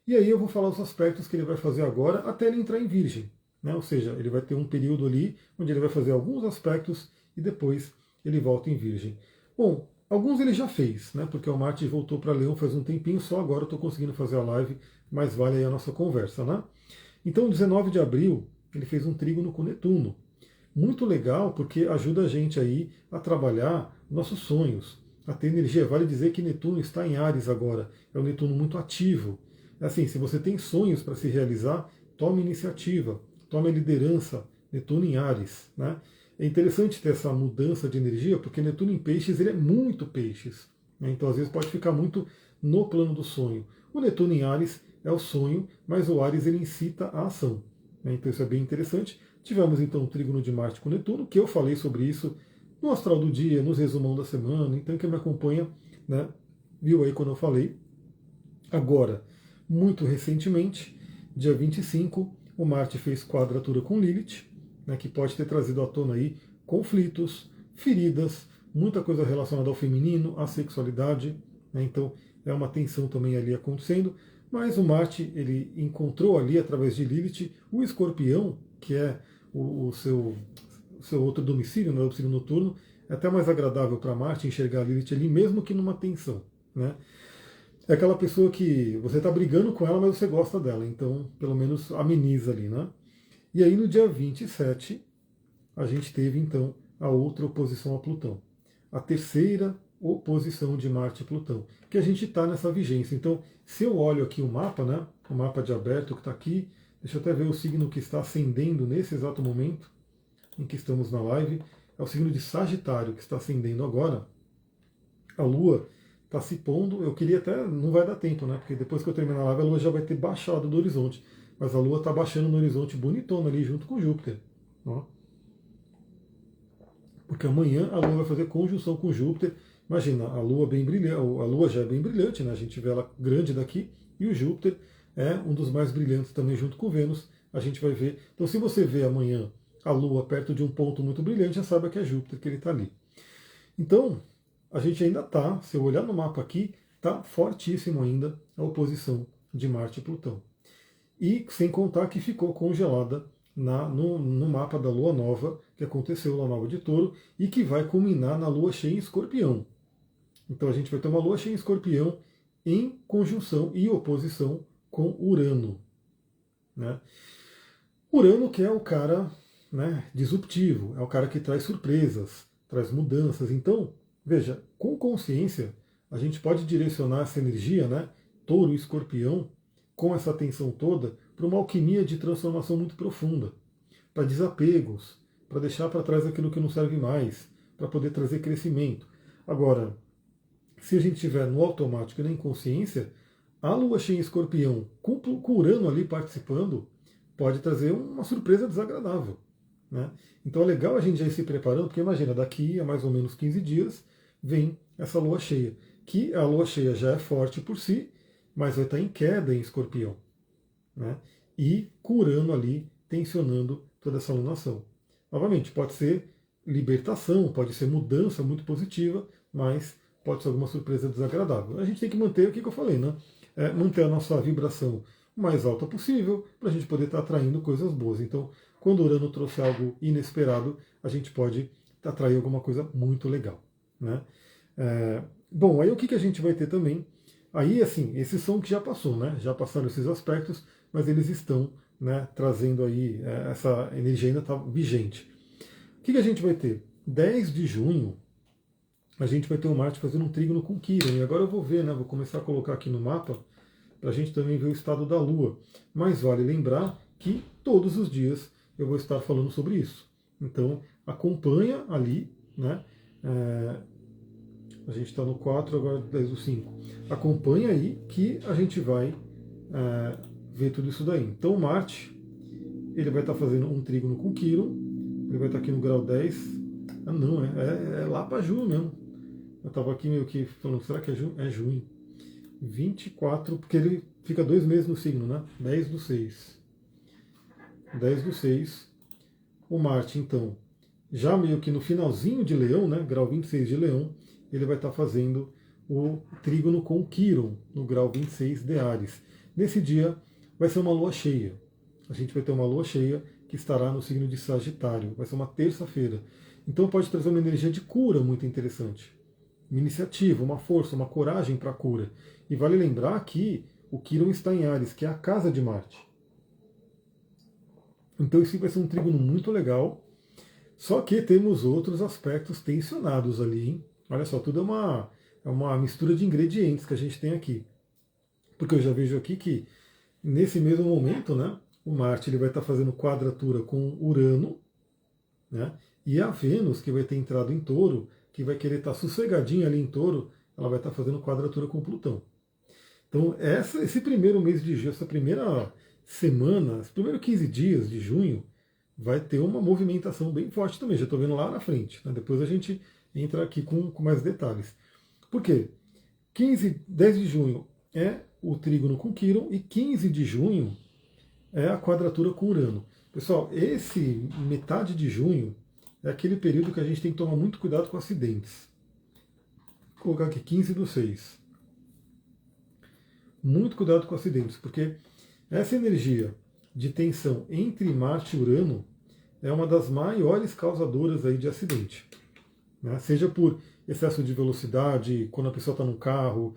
E aí eu vou falar os aspectos que ele vai fazer agora até ele entrar em Virgem. Né? Ou seja, ele vai ter um período ali onde ele vai fazer alguns aspectos e depois ele volta em Virgem. Bom, alguns ele já fez, né? Porque o Marte voltou para Leão faz um tempinho, só agora eu estou conseguindo fazer a live, mas vale aí a nossa conversa. Né? Então, 19 de abril, ele fez um trígono com Netuno. Muito legal, porque ajuda a gente aí a trabalhar nossos sonhos, a ter energia. Vale dizer que Netuno está em Áries agora, é um Netuno muito ativo. Assim, se você tem sonhos para se realizar, tome iniciativa, tome a liderança, Netuno em Áries. Né? É interessante ter essa mudança de energia, porque Netuno em Peixes ele é muito Peixes. Né? Então, às vezes, pode ficar muito no plano do sonho. O Netuno em Áries é o sonho, mas o Áries ele incita a ação. Né? Então, isso é bem interessante. Tivemos, então, o trígono de Marte com Netuno, que eu falei sobre isso no Astral do Dia, nos resumão da semana. Então, quem me acompanha, né, viu aí quando eu falei. Agora, muito recentemente, dia 25, o Marte fez quadratura com Lilith, né, que pode ter trazido à tona aí conflitos, feridas, muita coisa relacionada ao feminino, à sexualidade. Né, então é uma tensão também ali acontecendo. Mas o Marte ele encontrou ali, através de Lilith, o Escorpião, que é o seu outro domicílio, né, o domicílio noturno. É até mais agradável para Marte enxergar a Lilith ali, mesmo que numa tensão. Né? É aquela pessoa que você está brigando com ela, mas você gosta dela. Então, pelo menos ameniza ali, né? E aí, no dia 27, a gente teve, então, a outra oposição a Plutão. A terceira oposição de Marte e Plutão. Que a gente está nessa vigência. Então, se eu olho aqui o mapa, né? O mapa de aberto que está aqui. Deixa eu até ver o signo que está ascendendo nesse exato momento em que estamos na live. É o signo de Sagitário que está ascendendo agora. A Lua está se pondo, eu queria até, não vai dar tempo, né? Porque depois que eu terminar a live, a Lua já vai ter baixado do horizonte. Mas a Lua está baixando no horizonte bonitona ali, junto com Júpiter. Ó. Porque amanhã a Lua vai fazer conjunção com Júpiter. Imagina, a Lua bem brilhante, a Lua já é bem brilhante, né? A gente vê ela grande daqui, e o Júpiter é um dos mais brilhantes também junto com Vênus. A gente vai ver. Então, se você vê amanhã a Lua perto de um ponto muito brilhante, já saiba que é Júpiter que ele está ali. Então, a gente ainda está, se eu olhar no mapa aqui, está fortíssimo ainda a oposição de Marte e Plutão. E sem contar que ficou congelada no mapa da Lua Nova, que aconteceu, Lua Nova de Touro, e que vai culminar na Lua cheia em Escorpião. Então a gente vai ter uma Lua cheia em Escorpião em conjunção e oposição com Urano. Né? Urano que é o cara, né, disruptivo, é o cara que traz surpresas, traz mudanças. Então, veja, com consciência, a gente pode direcionar essa energia, né, Touro e Escorpião, com essa tensão toda, para uma alquimia de transformação muito profunda. para desapegos, para deixar para trás aquilo que não serve mais, para poder trazer crescimento. Agora, se a gente estiver no automático e na inconsciência, a lua cheia em escorpião, com Urano ali participando, pode trazer uma surpresa desagradável. Né? Então é legal a gente já ir se preparando, porque imagina, daqui a mais ou menos 15 dias vem essa lua cheia, que a lua cheia já é forte por si, mas vai estar em queda em escorpião. Né? E Urano ali tensionando toda essa alunação. Novamente, pode ser libertação, pode ser mudança muito positiva, mas pode ser alguma surpresa desagradável. A gente tem que manter o que eu falei, né? Manter a nossa vibração o mais alta possível para a gente poder estar atraindo coisas boas. Então, quando o Urano trouxe algo inesperado, a gente pode atrair alguma coisa muito legal. Né? Bom, aí o que a gente vai ter também? Aí, assim, esses são que já passou, né? Já passaram esses aspectos, mas eles estão, né, trazendo aí, essa energia ainda está vigente. O que a gente vai ter? 10 de junho, a gente vai ter o Marte fazendo um trígono com Quirón. E agora eu vou ver, né? Vou começar a colocar aqui no mapa, para a gente também ver o estado da Lua. Mas vale lembrar que todos os dias eu vou estar falando sobre isso. Então, acompanha ali, né? A gente está no 4, agora 10 do 5. Acompanha aí que a gente vai ver tudo isso daí. Então, o Marte, ele vai estar fazendo um trígono com Quirón. Ele vai estar aqui no grau 10. Ah, não, é lá para junho mesmo. Eu estava aqui meio que falando, será que é junho? É junho. 24, porque ele fica 2 meses no signo, né? 10 do 6. 10 do 6. O Marte, então, já meio que no finalzinho de Leão, né? Grau 26 de Leão, ele vai estar fazendo o trígono com Quirón, no grau 26 de Áries. Nesse dia vai ser uma lua cheia. A gente vai ter uma lua cheia que estará no signo de Sagitário. Vai ser uma terça-feira. Então pode trazer uma energia de cura muito interessante. Uma iniciativa, uma força, uma coragem para a cura. E vale lembrar que o Quirón está em Áries, que é a casa de Marte. Então isso vai ser um trígono muito legal. Só que temos outros aspectos tensionados ali, hein? Olha só, tudo é uma mistura de ingredientes que a gente tem aqui. Porque eu já vejo aqui que nesse mesmo momento, né, o Marte ele vai estar fazendo quadratura com Urano, né, e a Vênus, que vai ter entrado em Touro, que vai querer estar sossegadinha ali em Touro, ela vai estar fazendo quadratura com Plutão. Então, esse primeiro mês de junho, essa primeira semana, os primeiros 15 dias de junho, vai ter uma movimentação bem forte também. Já estou vendo lá na frente. Né? Depois a gente entra aqui com mais detalhes. Por quê? 10 de junho é o trígono com Quirón e 15 de junho é a quadratura com Urano. Pessoal, esse metade de junho é aquele período que a gente tem que tomar muito cuidado com acidentes. Vou colocar aqui 15 do 6. Muito cuidado com acidentes, porque essa energia de tensão entre Marte e Urano é uma das maiores causadoras aí de acidente. Né? Seja por excesso de velocidade, quando a pessoa está no carro,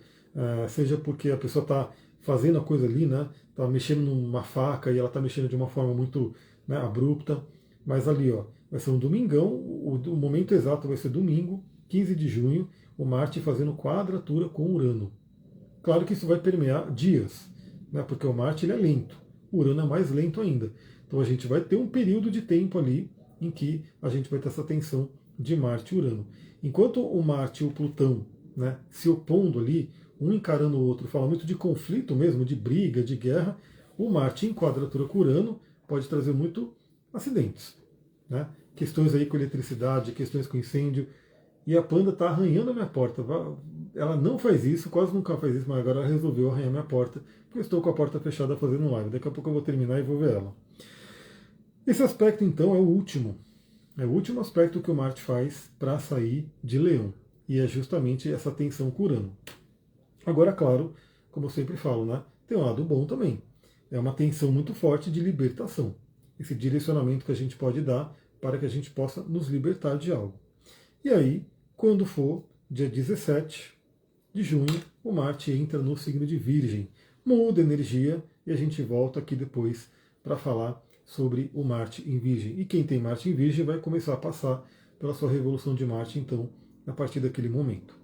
seja porque a pessoa está fazendo a coisa ali, né? Está mexendo numa faca e ela está mexendo de uma forma muito, né, abrupta. Mas ali, ó, vai ser um domingão, o momento exato vai ser domingo, 15 de junho, o Marte fazendo quadratura com Urano. Claro que isso vai permear dias, né, porque o Marte ele é lento, o Urano é mais lento ainda. Então a gente vai ter um período de tempo ali em que a gente vai ter essa tensão de Marte e Urano. Enquanto o Marte e o Plutão, né, se opondo ali, um encarando o outro, fala muito de conflito mesmo, de briga, de guerra, o Marte em quadratura com Urano pode trazer muito acidentes. Né? Questões aí com eletricidade, questões com incêndio. E a Panda está arranhando a minha porta. Ela não faz isso, quase nunca faz isso, mas agora ela resolveu arranhar minha porta, porque eu estou com a porta fechada fazendo live. Daqui a pouco eu vou terminar e vou ver ela. Esse aspecto, então, é o último. É o último aspecto que o Marte faz para sair de Leão. E é justamente essa tensão com Urano. Agora, claro, como eu sempre falo, né, tem um lado bom também. É uma tensão muito forte de libertação. Esse direcionamento que a gente pode dar para que a gente possa nos libertar de algo. E aí, quando for dia 17 de junho, o Marte entra no signo de Virgem. Muda a energia e a gente volta aqui depois para falar sobre o Marte em Virgem. E quem tem Marte em Virgem vai começar a passar pela sua revolução de Marte, então, a partir daquele momento.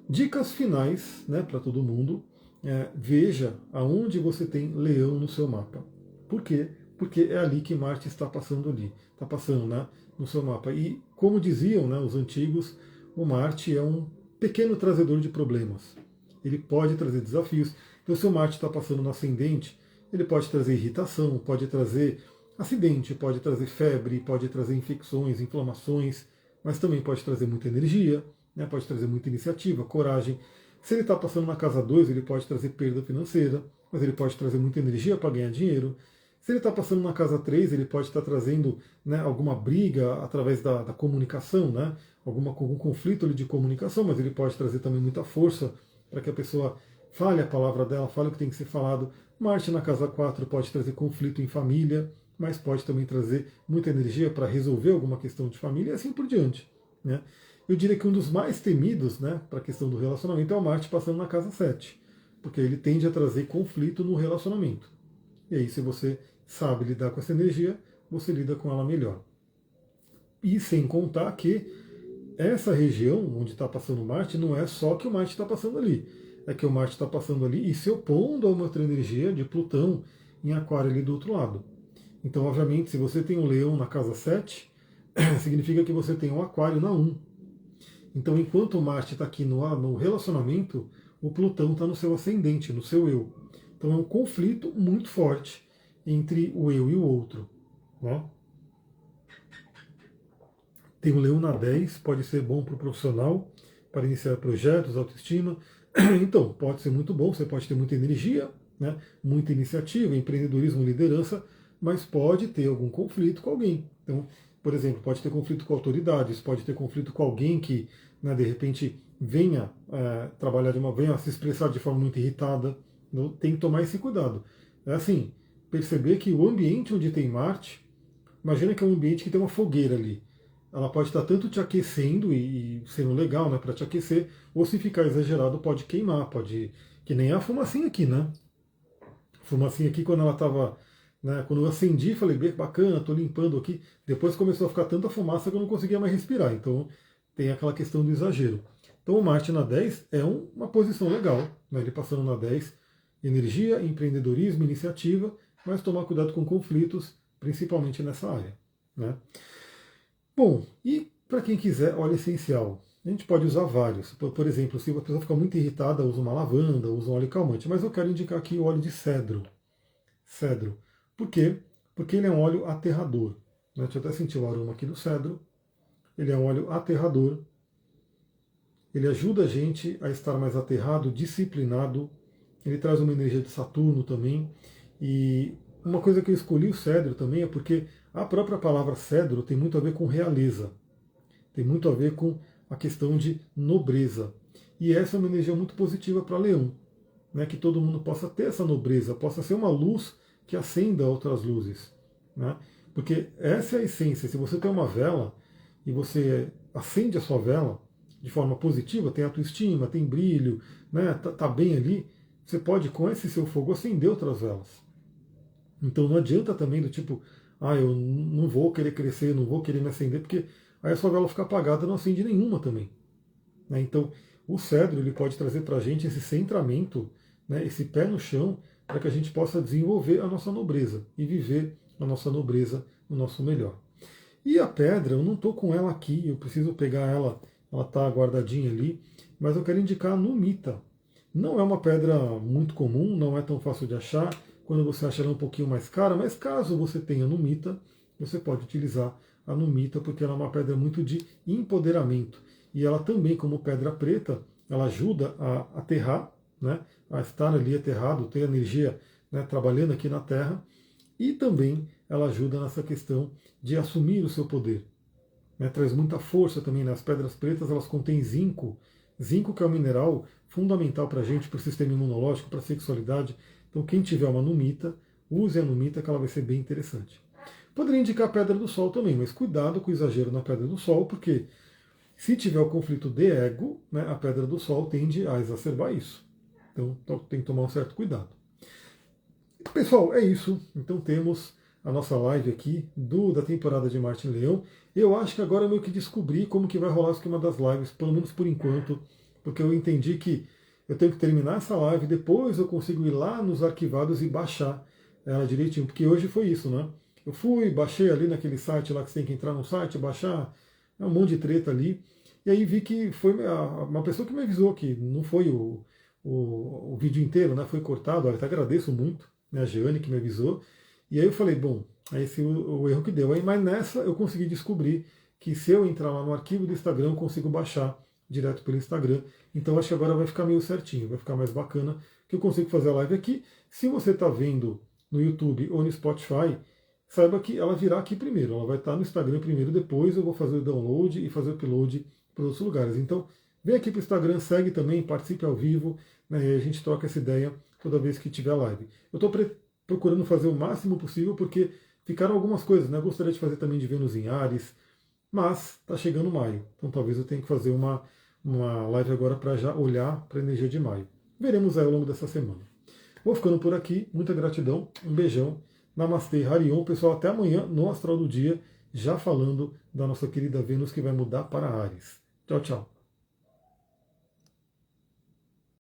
Dicas finais, né, para todo mundo. Veja aonde você tem Leão no seu mapa. Por quê? porque é ali que Marte está passando ali, está passando, né, no seu mapa. E como diziam, né, os antigos, o Marte é um pequeno trazedor de problemas. Ele pode trazer desafios. Então, se o Marte está passando no ascendente, ele pode trazer irritação, pode trazer acidente, pode trazer febre, pode trazer infecções, inflamações, mas também pode trazer muita energia, né, pode trazer muita iniciativa, coragem. Se ele está passando na casa 2, ele pode trazer perda financeira, mas ele pode trazer muita energia para ganhar dinheiro. Se ele está passando na casa 3, ele pode estar trazendo, né, alguma briga através da comunicação, né, algum conflito ali de comunicação, mas ele pode trazer também muita força para que a pessoa fale a palavra dela, fale o que tem que ser falado. Marte na casa 4 pode trazer conflito em família, mas pode também trazer muita energia para resolver alguma questão de família e assim por diante, né? Eu diria que um dos mais temidos, né, para a questão do relacionamento é o Marte passando na casa 7, porque ele tende a trazer conflito no relacionamento. E aí, se você sabe lidar com essa energia, você lida com ela melhor. E sem contar que essa região onde está passando o Marte não é só que o Marte está passando ali. É que o Marte está passando ali e se opondo a uma outra energia de Plutão em Aquário ali do outro lado. Então, obviamente, se você tem um Leão na casa 7, significa que você tem um Aquário na 1. Então, enquanto o Marte está aqui no relacionamento, o Plutão está no seu ascendente, no seu eu. Então, é um conflito muito forte entre o eu e o outro, né? Tem o Leão na 10, pode ser bom para o profissional, para iniciar projetos, autoestima. Então, pode ser muito bom, você pode ter muita energia, né, muita iniciativa, empreendedorismo, liderança, mas pode ter algum conflito com alguém. Então, por exemplo, pode ter conflito com autoridades, pode ter conflito com alguém que, né, de repente, venha venha se expressar de forma muito irritada. Então, tem que tomar esse cuidado. É assim, perceber que o ambiente onde tem Marte, imagina que é um ambiente que tem uma fogueira ali. Ela pode estar tanto te aquecendo e sendo legal, né, para te aquecer, ou se ficar exagerado pode queimar, pode, que nem a fumacinha aqui, né? A fumacinha aqui quando ela estava, né, quando eu acendi, falei, bacana, estou limpando aqui. Depois começou a ficar tanta fumaça que eu não conseguia mais respirar. Então tem aquela questão do exagero. Então o Marte na 10 é uma posição legal, né, ele passando na 10, energia, empreendedorismo, iniciativa, mas tomar cuidado com conflitos, principalmente nessa área, né? Bom, e para quem quiser óleo essencial, a gente pode usar vários. Por exemplo, se a pessoa fica muito irritada, usa uma lavanda, usa um óleo calmante. Mas eu quero indicar aqui o óleo de cedro. Cedro. Por quê? Porque ele é um óleo aterrador. Né? Deixa eu até sentir o aroma aqui do cedro. Ele é um óleo aterrador. Ele ajuda a gente a estar mais aterrado, disciplinado. Ele traz uma energia de Saturno também. E uma coisa que eu escolhi o cedro também é porque a própria palavra cedro tem muito a ver com realeza. Tem muito a ver com a questão de nobreza. E essa é uma energia muito positiva para Leão. Né? Que todo mundo possa ter essa nobreza, possa ser uma luz que acenda outras luzes. Né? Porque essa é a essência. Se você tem uma vela e você acende a sua vela de forma positiva, tem autoestima, tem brilho, né? tá bem ali, você pode, com esse seu fogo, acender outras velas. Então não adianta também do tipo, eu não vou querer crescer, não vou querer me acender, porque aí a sua vela fica apagada, não acende nenhuma também. Né? Então o cedro ele pode trazer para a gente esse centramento, né, esse pé no chão, para que a gente possa desenvolver a nossa nobreza e viver a nossa nobreza no nosso melhor. E a pedra, eu não estou com ela aqui, eu preciso pegar ela, ela está guardadinha ali, mas eu quero indicar a numita. Não é uma pedra muito comum, não é tão fácil de achar. Quando você acha ela um pouquinho mais cara, mas caso você tenha numita, você pode utilizar a numita, porque ela é uma pedra muito de empoderamento. E ela também, como pedra preta, ela ajuda a aterrar, né, a estar ali aterrado, ter energia, né, trabalhando aqui na Terra, e também ela ajuda nessa questão de assumir o seu poder. Né, traz muita força também. Nas pedras pretas elas contêm zinco, zinco que é um mineral fundamental para a gente, para o sistema imunológico, para a sexualidade. Então quem tiver uma numita, use a numita que ela vai ser bem interessante. Poderia indicar a pedra do sol também, mas cuidado com o exagero na pedra do sol, porque se tiver o conflito de ego, né, a pedra do sol tende a exacerbar isso. Então tem que tomar um certo cuidado. Pessoal, é isso. Então temos a nossa live aqui da temporada de Marte em Leão. Eu acho que agora eu meio que descobri como que vai rolar o esquema das lives, pelo menos por enquanto, porque eu entendi que eu tenho que terminar essa live, depois eu consigo ir lá nos arquivados e baixar ela direitinho, porque hoje foi isso, né? Eu fui, baixei ali naquele site lá que você tem que entrar no site, baixar, um monte de treta ali, e aí vi que foi uma pessoa que me avisou que não foi o vídeo inteiro, né? Foi cortado, olha, até agradeço muito, né, a Jeane que me avisou, e aí eu falei, bom, é esse o erro que deu. Aí, mas nessa eu consegui descobrir que se eu entrar lá no arquivo do Instagram, eu consigo baixar direto pelo Instagram. Então acho que agora vai ficar meio certinho, vai ficar mais bacana, que eu consigo fazer a live aqui. Se você está vendo no YouTube ou no Spotify, saiba que ela virá aqui primeiro. Ela vai estar no Instagram primeiro, depois eu vou fazer o download e fazer o upload para outros lugares. Então, vem aqui para o Instagram, segue também, participe ao vivo, né, e a gente troca essa ideia toda vez que tiver live. Eu estou procurando fazer o máximo possível, porque ficaram algumas coisas, né? Eu gostaria de fazer também de Vênus em Ares, mas está chegando maio, então talvez eu tenha que fazer uma live agora para já olhar para a energia de maio. Veremos aí ao longo dessa semana. Vou ficando por aqui, muita gratidão, um beijão, Namastê, Harion, pessoal, até amanhã no Astral do Dia, já falando da nossa querida Vênus que vai mudar para Ares. Tchau, tchau.